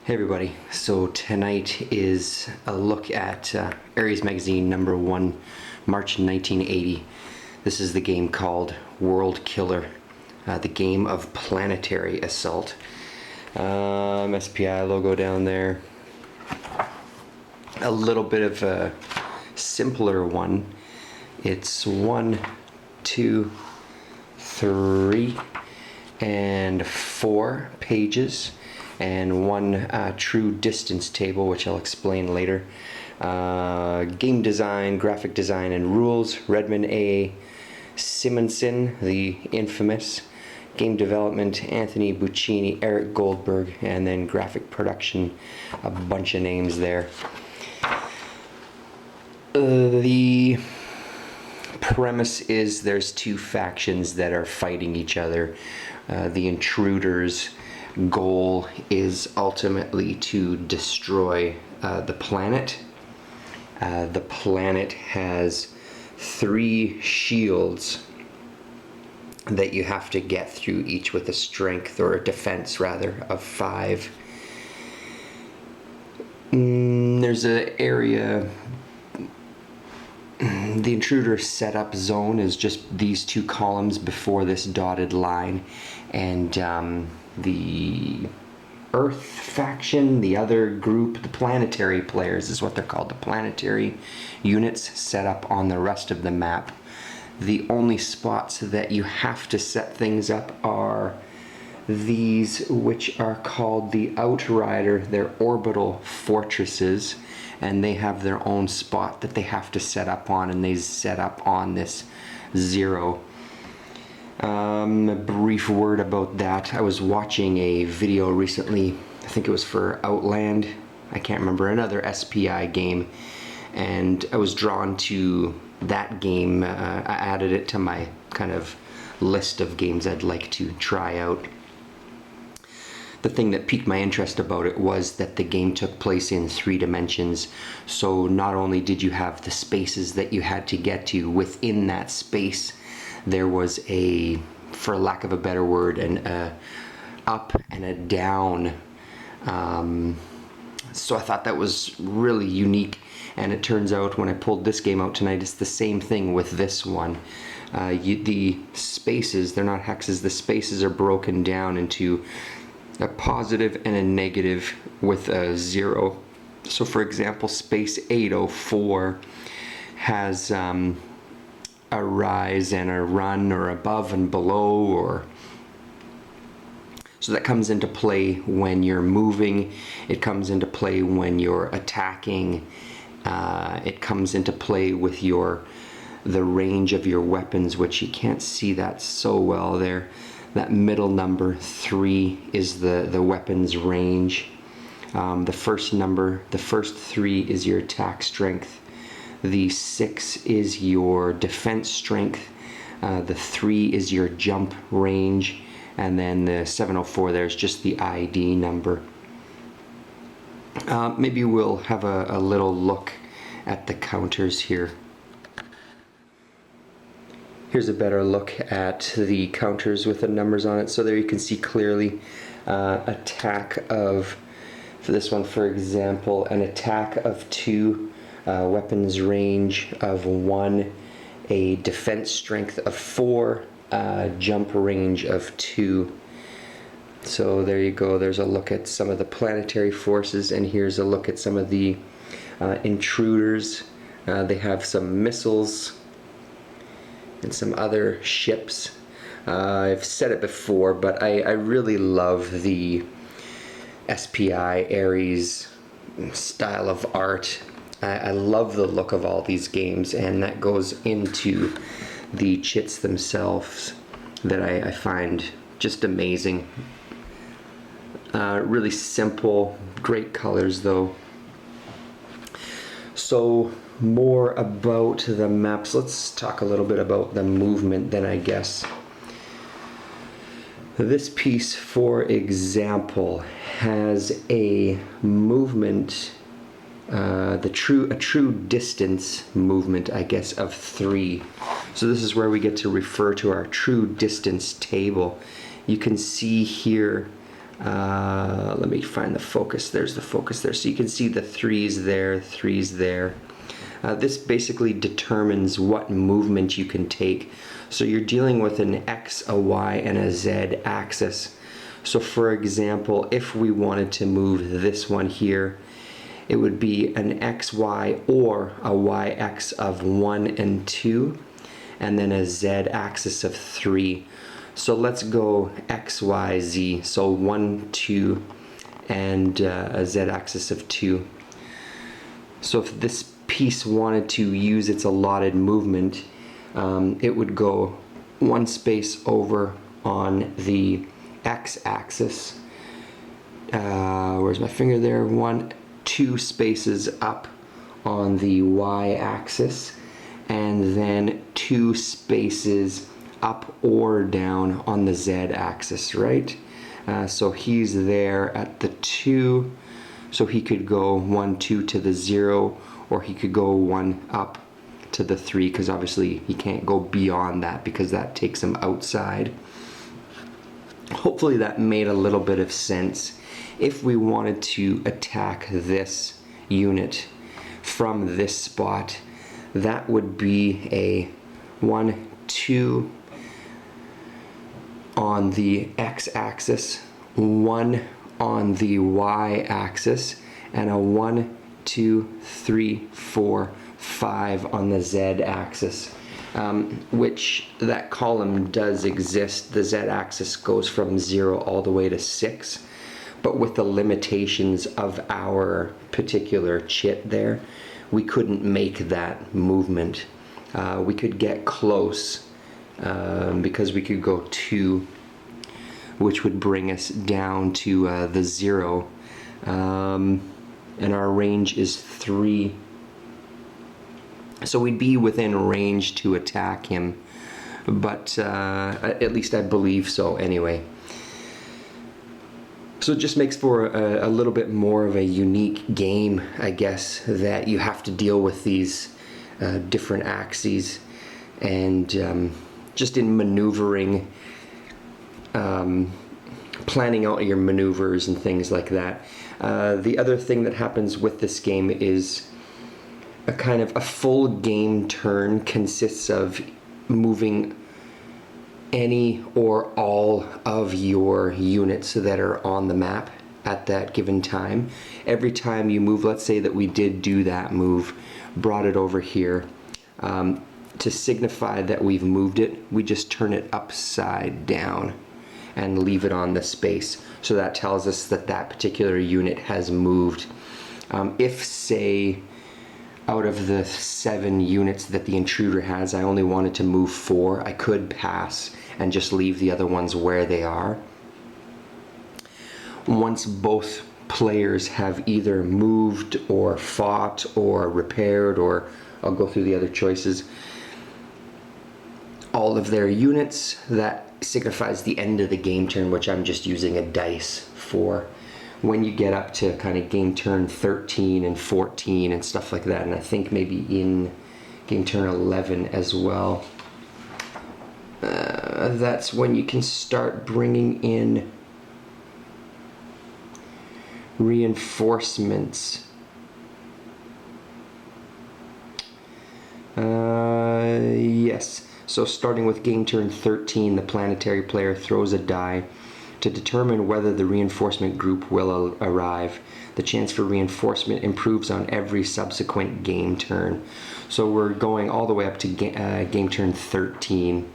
Hey everybody, so tonight is a look at Ares Magazine #1, March 1980. This is the game called WorldKiller, the game of planetary assault. SPI logo down there. A little bit of a simpler one. It's 1, 2, 3, and 4 pages. And one true distance table, which I'll explain later. Game design, graphic design, and rules. Redmond A. Simonson, the infamous. Game development, Anthony Buccini, Eric Goldberg, and then graphic production, a bunch of names there. The premise is there's two factions that are fighting each other. The intruders' goal is ultimately to destroy the planet. The planet has 3 shields that you have to get through, each with a strength, or a defense rather, of 5. There's an area. The intruder setup zone is just these 2 columns before this dotted line, and the Earth faction, the other group, the planetary players is what they're called, the planetary units set up on the rest of the map. The only spots that you have to set things up are these, which are called the Outrider. They're orbital fortresses, and they have their own spot that they have to set up on, and they set up on this 0. A brief word about that. I was watching a video recently, I think it was for Outland, I can't remember, another SPI game, and I was drawn to that game. I added it to my kind of list of games I'd like to try out. The thing that piqued my interest about it was that the game took place in 3 dimensions, so not only did you have the spaces that you had to get to within that space, there was a, for lack of a better word, an up and a down. So I thought that was really unique, and it turns out when I pulled this game out tonight, it's the same thing with this one. The spaces, they're not hexes, the spaces are broken down into a positive and a negative with a 0. So for example, space 804 has a rise and a run, or above and below, or so that comes into play when you're moving. It comes into play when you're attacking. It comes into play with the range of your weapons, which you can't see that so well there. That middle number 3 is the weapon's range. The first 3 is your attack strength. The 6 is your defense strength. The 3 is your jump range. And then the 704 there is just the ID number. Maybe we'll have a little look at the counters here. Here's a better look at the counters with the numbers on it. So there you can see clearly attack of, for this one for example, an attack of 2, weapons range of 1, a defense strength of 4, jump range of 2. So there you go, there's a look at some of the planetary forces, and here's a look at some of the intruders. They have some missiles and some other ships. I've said it before, but I really love the SPI Ares style of art. I love the look of all these games, and that goes into the chits themselves that I find just amazing. Really simple, great colors though. So more about the maps. Let's talk a little bit about the movement then, I guess. This piece, for example, has a movement, a true distance movement, I guess, of 3. So this is where we get to refer to our true distance table. You can see here, let let me find the focus. There's the focus there. So you can see the threes there, threes there. This basically determines what movement you can take. So you're dealing with an X, a Y, and a Z axis. So for example, if we wanted to move this one here, it would be an XY or a YX of 1 and 2, and then a Z axis of 3. So let's go XYZ, so 1, 2, and a Z axis of 2. So if this piece wanted to use its allotted movement, it would go one space over on the X axis. Where's my finger there? 2 spaces up on the Y axis, and then 2 spaces up or down on the Z axis, right? So he's there at the 2, so he could go 1, 2 to the 0, or he could go 1 up to the 3, because obviously he can't go beyond that because that takes him outside. Hopefully that made a little bit of sense. If we wanted to attack this unit from this spot, that would be a 1, 2 on the x-axis, 1 on the y-axis, and a 1, 2, 3, 4, 5 on the z-axis. Which that column does exist. The z-axis goes from 0 all the way to 6. But with the limitations of our particular chit there, we couldn't make that movement. We could get close because we could go 2, which would bring us down to the 0. And our range is 3. So we'd be within range to attack him. But at least I believe so anyway. So it just makes for a little bit more of a unique game, I guess, that you have to deal with these different axes, and just in maneuvering, planning out your maneuvers and things like that. The other thing that happens with this game is a kind of a full game turn consists of moving any or all of your units that are on the map at that given time. Every time you move, let's say that we did do that move, brought it over here, to signify that we've moved it, we just turn it upside down and leave it on the space. So that tells us that that particular unit has moved. If, say, out of the 7 units that the intruder has, I only wanted to move 4, I could pass and just leave the other ones where they are. Once both players have either moved or fought or repaired, or I'll go through the other choices, all of their units, that signifies the end of the game turn, which I'm just using a dice for. When you get up to kind of game turn 13 and 14 and stuff like that, and I think maybe in game turn 11 as well, that's when you can start bringing in reinforcements. Yes, so starting with game turn 13, the planetary player throws a die to determine whether the reinforcement group will arrive. The chance for reinforcement improves on every subsequent game turn. So we're going all the way up to game turn 13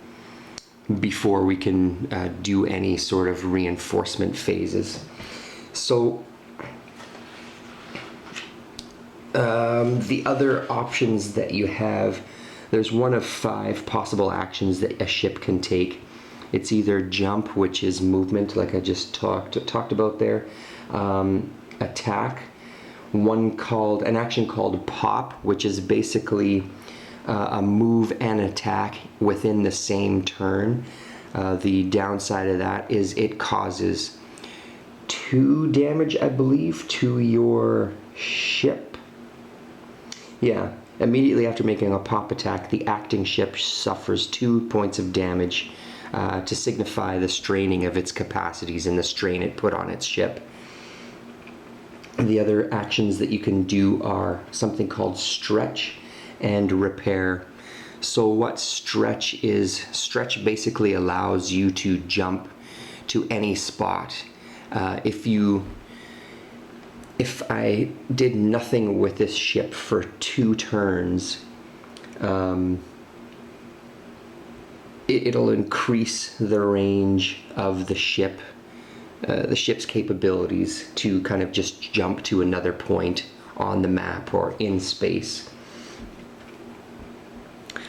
before we can do any sort of reinforcement phases. So the other options that you have, there's one of 5 possible actions that a ship can take. It's either jump, which is movement, like I just talked about there, attack, an action called pop, which is basically a move and attack within the same turn. The downside of that is it causes 2 damage, I believe, to your ship. Yeah, immediately after making a pop attack, the acting ship suffers 2 points of damage to signify the straining of its capacities and the strain it put on its ship. The other actions that you can do are something called stretch and repair. So what stretch is, stretch basically allows you to jump to any spot. If I did nothing with this ship for 2 turns, it'll increase the range of the ship's capabilities to kind of just jump to another point on the map or in space.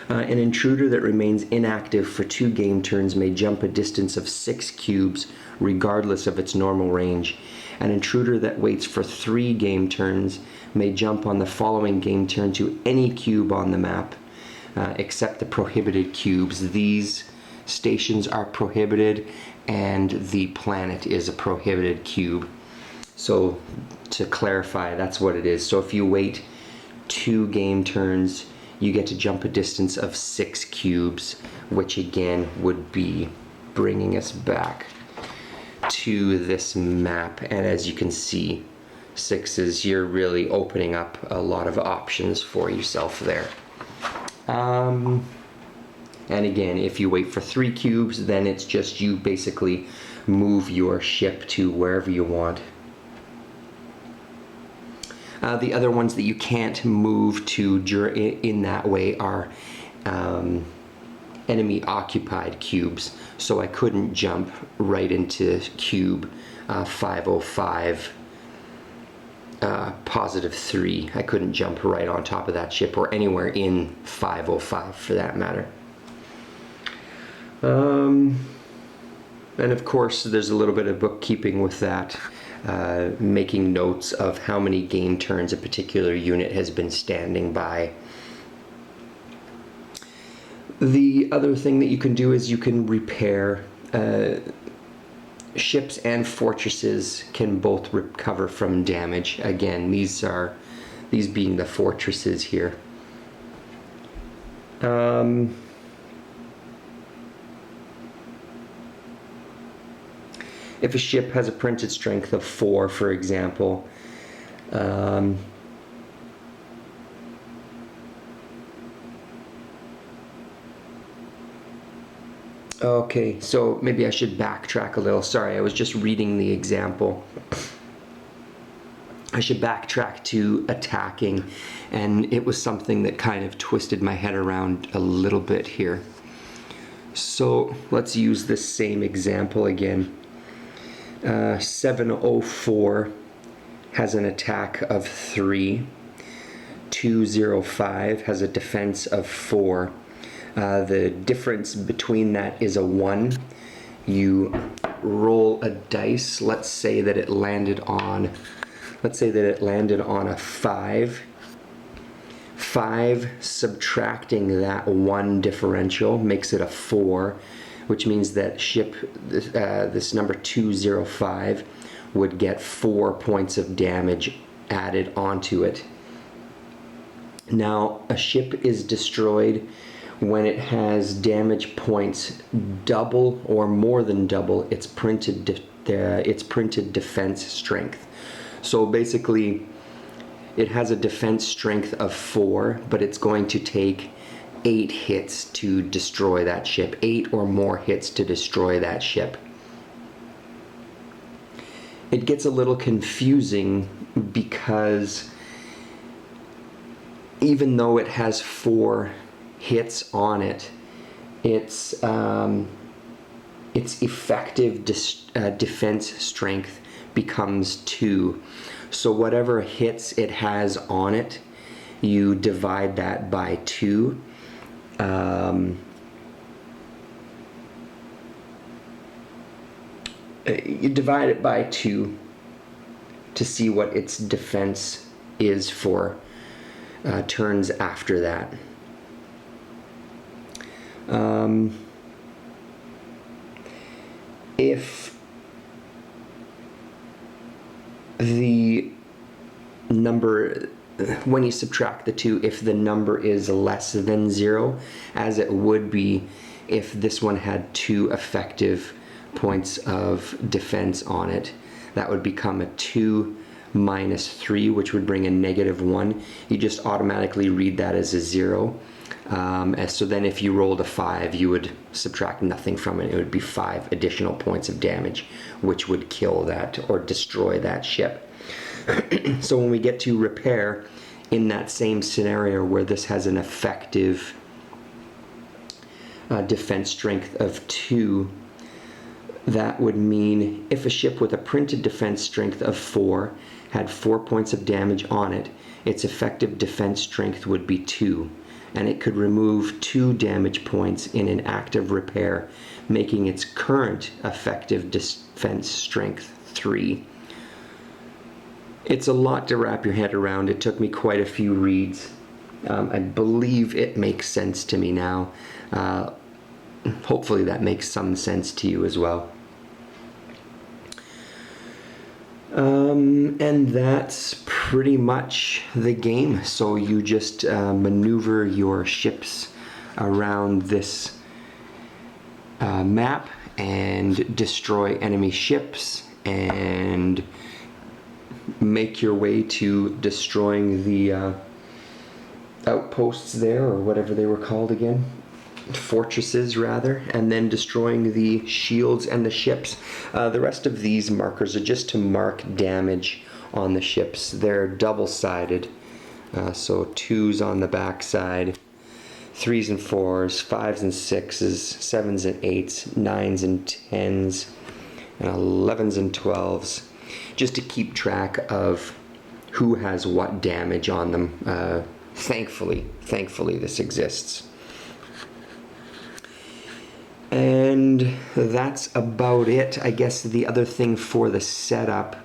An intruder that remains inactive for 2 game turns may jump a distance of 6 cubes regardless of its normal range. An intruder that waits for 3 game turns may jump on the following game turn to any cube on the map except the prohibited cubes. These stations are prohibited and the planet is a prohibited cube. So to clarify, that's what it is. So if you wait 2 game turns, you get to jump a distance of 6 cubes, which again would be bringing us back to this map. And as you can see, 6s, you're really opening up a lot of options for yourself there. And again, if you wait for 3 cubes, then it's just you basically move your ship to wherever you want. The other ones that you can't move to in that way are enemy occupied cubes. So I couldn't jump right into cube 505 positive 3. I couldn't jump right on top of that ship or anywhere in 505 for that matter. And of course there's a little bit of bookkeeping with that. Making notes of how many game turns a particular unit has been standing by. The other thing that you can do is you can repair. Ships and fortresses can both recover from damage. Again, these being the fortresses here. If a ship has a printed strength of 4, for example, okay, so maybe I should backtrack a little. Sorry, I was just reading the example. I should backtrack to attacking, and it was something that kind of twisted my head around a little bit here. So let's use this same example again. 704 has an attack of 3. 205 has a defense of 4. The difference between that is a 1. You roll a dice. Let's say that it landed on a 5. 5 subtracting that 1 differential makes it a 4, which means that ship, this number 205, would get 4 points of damage added onto it. Now, a ship is destroyed when it has damage points double or more than double its printed defense strength. So basically, it has a defense strength of 4, but it's going to take 8 hits to destroy that ship. 8 or more hits to destroy that ship. It gets a little confusing because even though it has 4 hits on it, its effective defense strength becomes 2. So whatever hits it has on it, you divide that by 2. You divide it by 2 to see what its defense is for turns after that. If the number, when you subtract the 2, if the number is less than 0, as it would be if this one had 2 effective points of defense on it, that would become a 2 -3, which would bring a -1. You just automatically read that as a 0. And so then if you rolled a 5, you would subtract nothing from it. It would be 5 additional points of damage, which would kill that or destroy that ship. So when we get to repair, in that same scenario where this has an effective defense strength of 2, that would mean if a ship with a printed defense strength of 4 had 4 points of damage on it, its effective defense strength would be 2, and it could remove 2 damage points in an active repair, making its current effective defense strength 3. It's a lot to wrap your head around. It took me quite a few reads. I believe it makes sense to me now. Hopefully that makes some sense to you as well. And that's pretty much the game. So you just maneuver your ships around this map and destroy enemy ships and make your way to destroying the outposts there, or whatever they were called again. Fortresses rather, and then destroying the shields and the ships. The rest of these markers are just to mark damage on the ships. They're double-sided, so 2s on the back side, 3s and 4s, 5s and 6s, 7s and 8s, 9s and 10s, and 11s and 12s, just to keep track of who has what damage on them. Thankfully this exists. And that's about it. I guess the other thing for the setup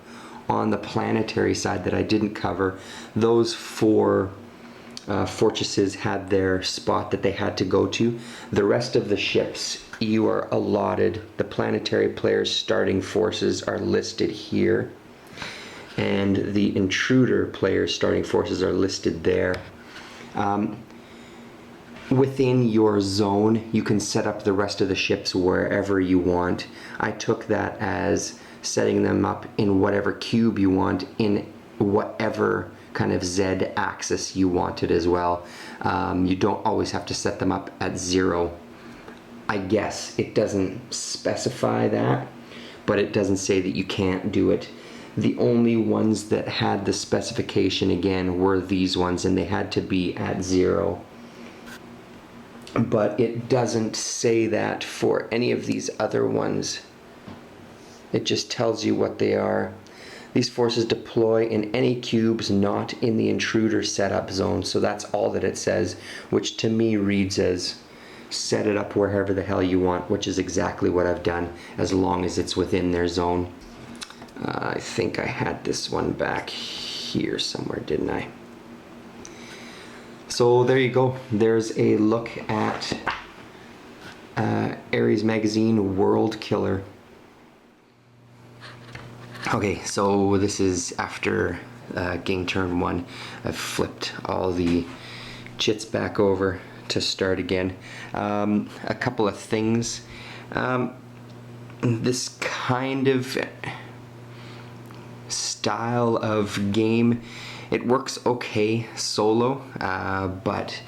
on the planetary side that I didn't cover, those 4 fortresses had their spot that they had to go to. The rest of the ships you are allotted. The planetary players' starting forces are listed here, and the intruder players' starting forces are listed there. Within your zone, you can set up the rest of the ships wherever you want. I took that as setting them up in whatever cube you want, in whatever kind of Z axis you wanted as well. You don't always have to set them up at 0. I guess it doesn't specify that, but it doesn't say that you can't do it. The only ones that had the specification again were these ones, and they had to be at 0. But it doesn't say that for any of these other ones. It just tells you what they are. These forces deploy in any cubes not in the intruder setup zone. So that's all that it says, which to me reads as set it up wherever the hell you want, which is exactly what I've done, as long as it's within their zone. I think I had this one back here somewhere, didn't I? So there you go. There's a look at Ares Magazine WorldKiller. Okay, so this is after game turn 1. I've flipped all the chits back over to start again. A couple of things. This kind of style of game, it works okay solo, but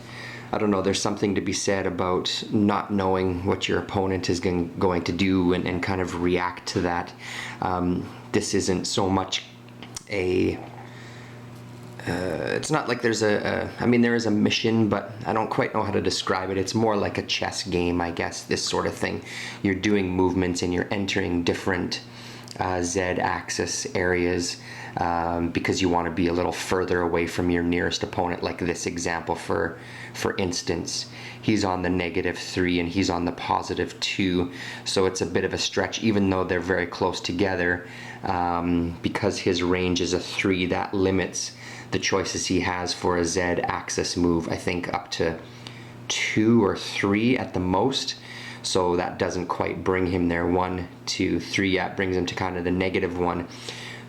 I don't know, there's something to be said about not knowing what your opponent is going to do and kind of react to that. This isn't so much a it's not like there's I mean, there is a mission, but I don't quite know how to describe it. It's more like a chess game, I guess, this sort of thing. You're doing movements and you're entering different Z-axis areas because you want to be a little further away from your nearest opponent. Like this example, for instance, he's on the -3 and he's on the +2, so it's a bit of a stretch, even though they're very close together. Because his range is a 3, that limits the choices he has for a Z-axis move, I think up to 2 or 3 at the most. So that doesn't quite bring him there. 1, 2, 3, yeah, it brings him to kind of the -1,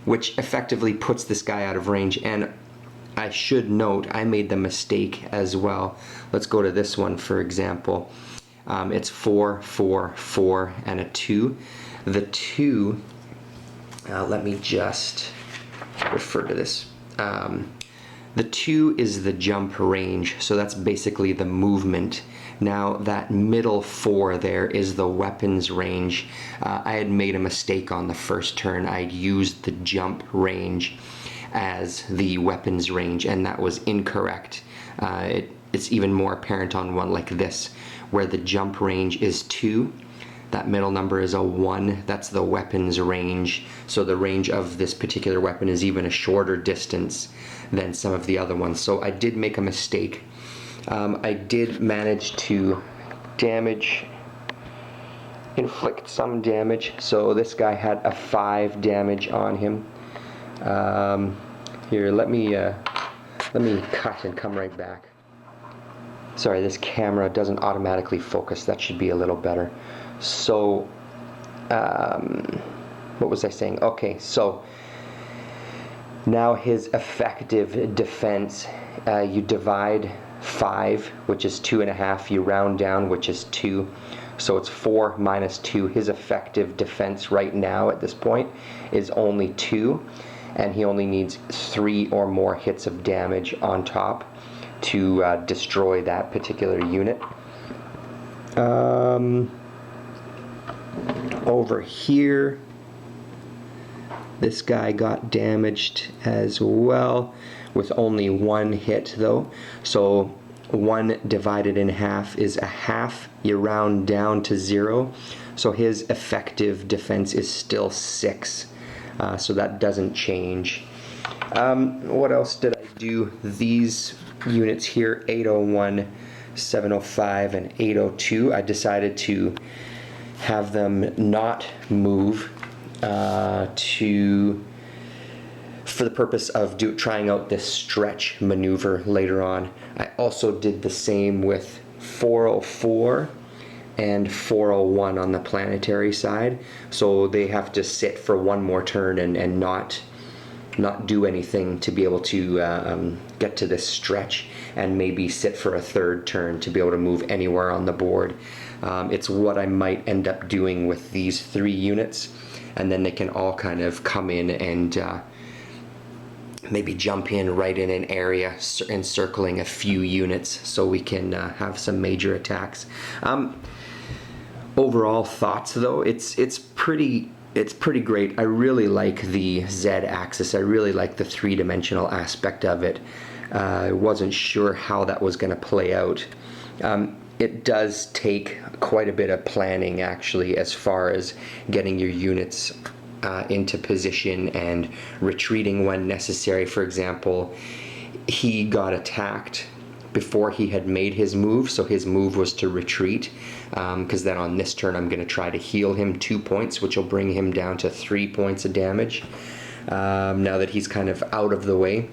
which effectively puts this guy out of range. And I should note, I made the mistake as well. Let's go to this one, for example. It's 4, 4, 4, and a 2. The 2, let me just refer to this. The 2 is the jump range, so that's basically the movement. Now that middle 4 there is the weapons range. I had made a mistake on the first turn. I'd used the jump range as the weapons range, and that was incorrect. It's even more apparent on one like this, where the jump range is 2. That middle number is a 1. That's the weapons range. So the range of this particular weapon is even a shorter distance than some of the other ones. So I did make a mistake. I did manage to inflict some damage. So this guy had a 5 damage on him. Here, let me cut and come right back. Sorry, this camera doesn't automatically focus. That should be a little better. So, what was I saying? Okay, so now his effective defense, you divide 5, which is 2.5, you round down, which is 2. So it's 4 minus 2. His effective defense right now at this point is only 2, and he only needs 3 or more hits of damage on top to destroy that particular unit. Over here, this guy got damaged as well with only 1 hit though. So 1 divided in half is a half. You round down to 0. So his effective defense is still 6. So that doesn't change. What else did I do? These units here, 801, 705, and 802, I decided to have them not move for the purpose of trying out this stretch maneuver later on. I also did the same with 404 and 401 on the planetary side, so they have to sit for one more turn and not do anything to be able to get to this stretch, and maybe sit for a third turn to be able to move anywhere on the board. It's what I might end up doing with these 3 units, and then they can all kind of come in and maybe jump in right in an area encircling a few units, so we can have some major attacks. Overall thoughts though, it's pretty great. I really like the Z-axis. I really like the 3-dimensional aspect of it. I wasn't sure how that was going to play out. It does take quite a bit of planning actually, as far as getting your units into position and retreating when necessary. For example, he got attacked before he had made his move, so his move was to retreat, because then on this turn I'm going to try to heal him 2 points, which will bring him down to 3 points of damage now that he's kind of out of the way.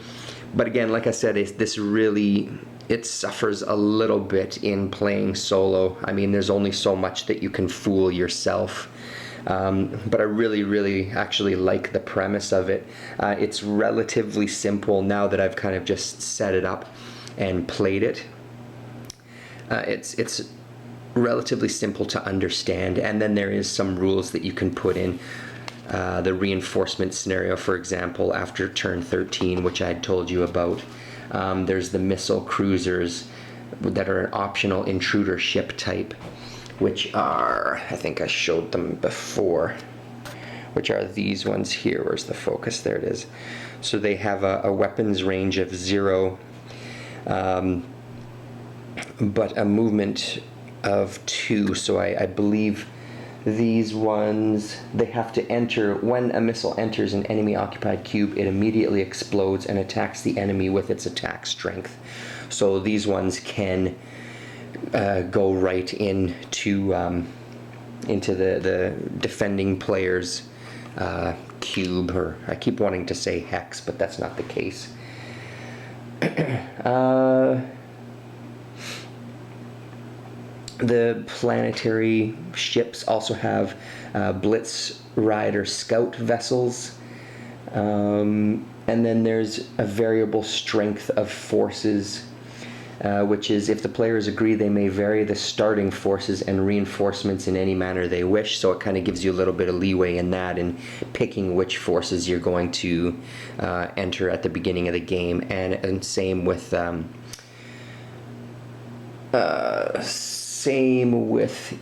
But again, like I said, it suffers a little bit in playing solo. I mean, there's only so much that you can fool yourself. But I really actually like the premise of it. It's relatively simple now that I've kind of just set it up and played it. It's relatively simple to understand, and then there is some rules that you can put in. The reinforcement scenario, for example, after turn 13, which I had told you about. There's the missile cruisers that are an optional intruder ship type, which are, I think I showed them before, which are these ones here. Where's the focus? There it is. So they have a weapons range of 0, but a movement of 2. So I believe these ones, they have to enter, when a missile enters an enemy occupied cube, it immediately explodes and attacks the enemy with its attack strength. So these ones can go right into the defending player's cube, or I keep wanting to say hex, but that's not the case. The planetary ships also have Blitz Rider scout vessels, and then there's a variable strength of forces which is if the players agree, they may vary the starting forces and reinforcements in any manner they wish. So it kind of gives you a little bit of leeway in that, in picking which forces you're going to enter at the beginning of the game. And same with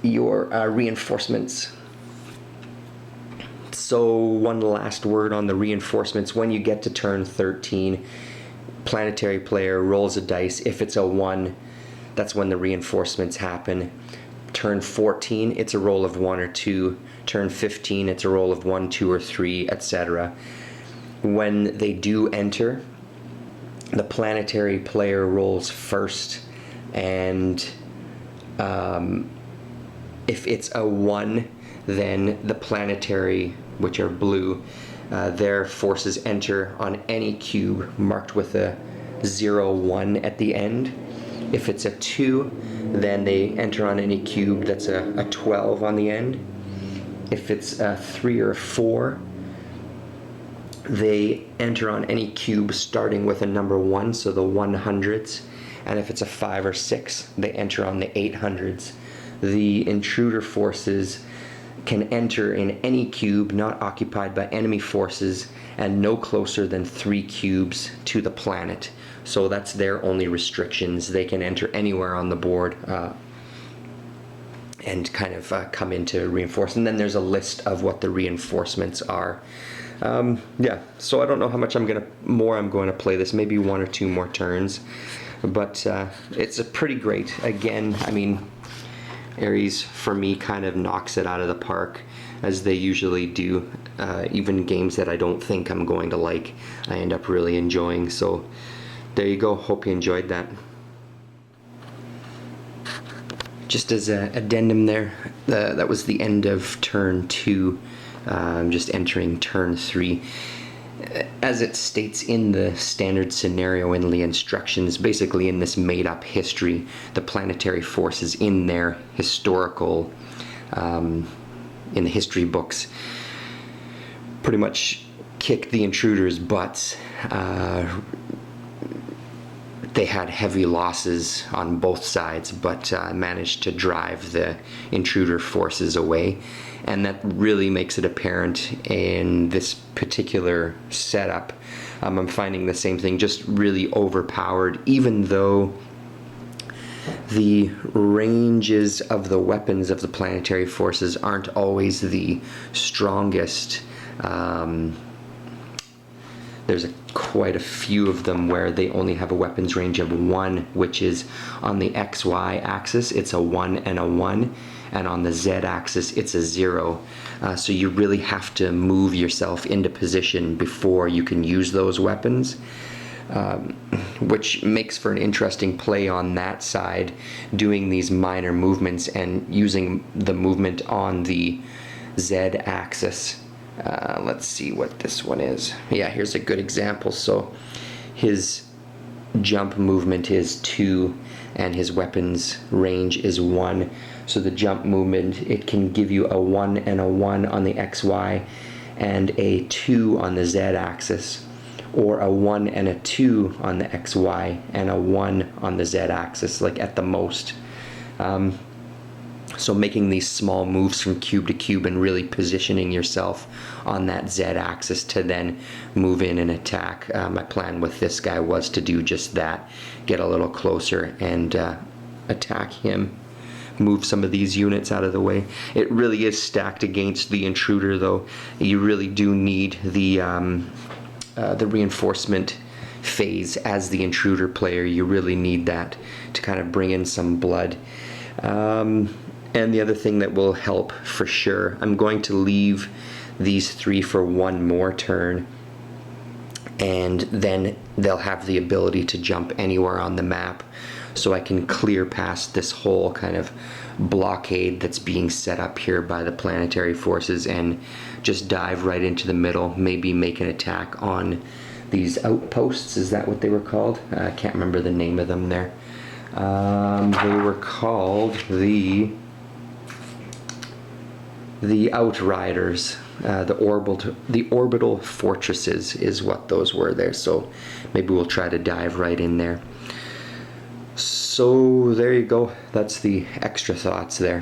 your reinforcements. So one last word on the reinforcements. When you get to turn 13, planetary player rolls a dice. If it's a 1, that's when the reinforcements happen. Turn 14, it's a roll of 1 or 2. Turn 15, it's a roll of 1, 2, or 3, etc. When they do enter, the planetary player rolls first, and if it's a 1, then the planetary, which are blue, their forces enter on any cube marked with a 0, 1 at the end. If it's a 2, then they enter on any cube that's a 12 on the end. If it's a 3 or 4, they enter on any cube starting with a number 1, so the 100s. And if it's a 5 or 6, they enter on the 800s. The intruder forces can enter in any cube not occupied by enemy forces and no closer than 3 cubes to the planet. So that's their only restrictions. They can enter anywhere on the board and kind of come into reinforce. And then there's a list of what the reinforcements are. Yeah, so I don't know how much I'm going to play this, maybe 1 or 2 more turns. But it's a pretty great. Again, I mean, Ares, for me, kind of knocks it out of the park, as they usually do. Even games that I don't think I'm going to like, I end up really enjoying. So there you go. Hope you enjoyed that. Just as an addendum there, that was the end of turn 2. Just entering turn 3. As it states in the standard scenario in the instructions, basically in this made-up history, the planetary forces in their historical, in the history books, pretty much kicked the intruders' butts. They had heavy losses on both sides, but managed to drive the intruder forces away. And that really makes it apparent in this particular setup. I'm finding the same thing, just really overpowered, even though the ranges of the weapons of the planetary forces aren't always the strongest. There's quite a few of them where they only have a weapons range of 1, which is on the XY axis, it's a 1 and a 1. And on the Z-axis, it's a 0. So you really have to move yourself into position before you can use those weapons, which makes for an interesting play on that side, doing these minor movements and using the movement on the Z-axis. Let's see what this one is. Yeah, here's a good example. So his jump movement is 2, and his weapons range is 1. So the jump movement, it can give you a 1 and a 1 on the XY and a 2 on the Z axis, or a 1 and a 2 on the XY and a 1 on the Z axis, like at the most. So making these small moves from cube to cube and really positioning yourself on that Z axis to then move in and attack. My plan with this guy was to do just that, get a little closer and attack him. Move some of these units out of the way. It really is stacked against the intruder, though. You really do need the reinforcement phase as the intruder player. You really need that to kind of bring in some blood. And the other thing that will help for sure, I'm going to leave these 3 for 1 more turn, and then they'll have the ability to jump anywhere on the map. So I can clear past this whole kind of blockade that's being set up here by the planetary forces and just dive right into the middle, maybe make an attack on these outposts. Is that what they were called? I can't remember the name of them there. They were called the Outriders. The orbital fortresses is what those were there. So maybe we'll try to dive right in there. So there you go. That's the extra thoughts there.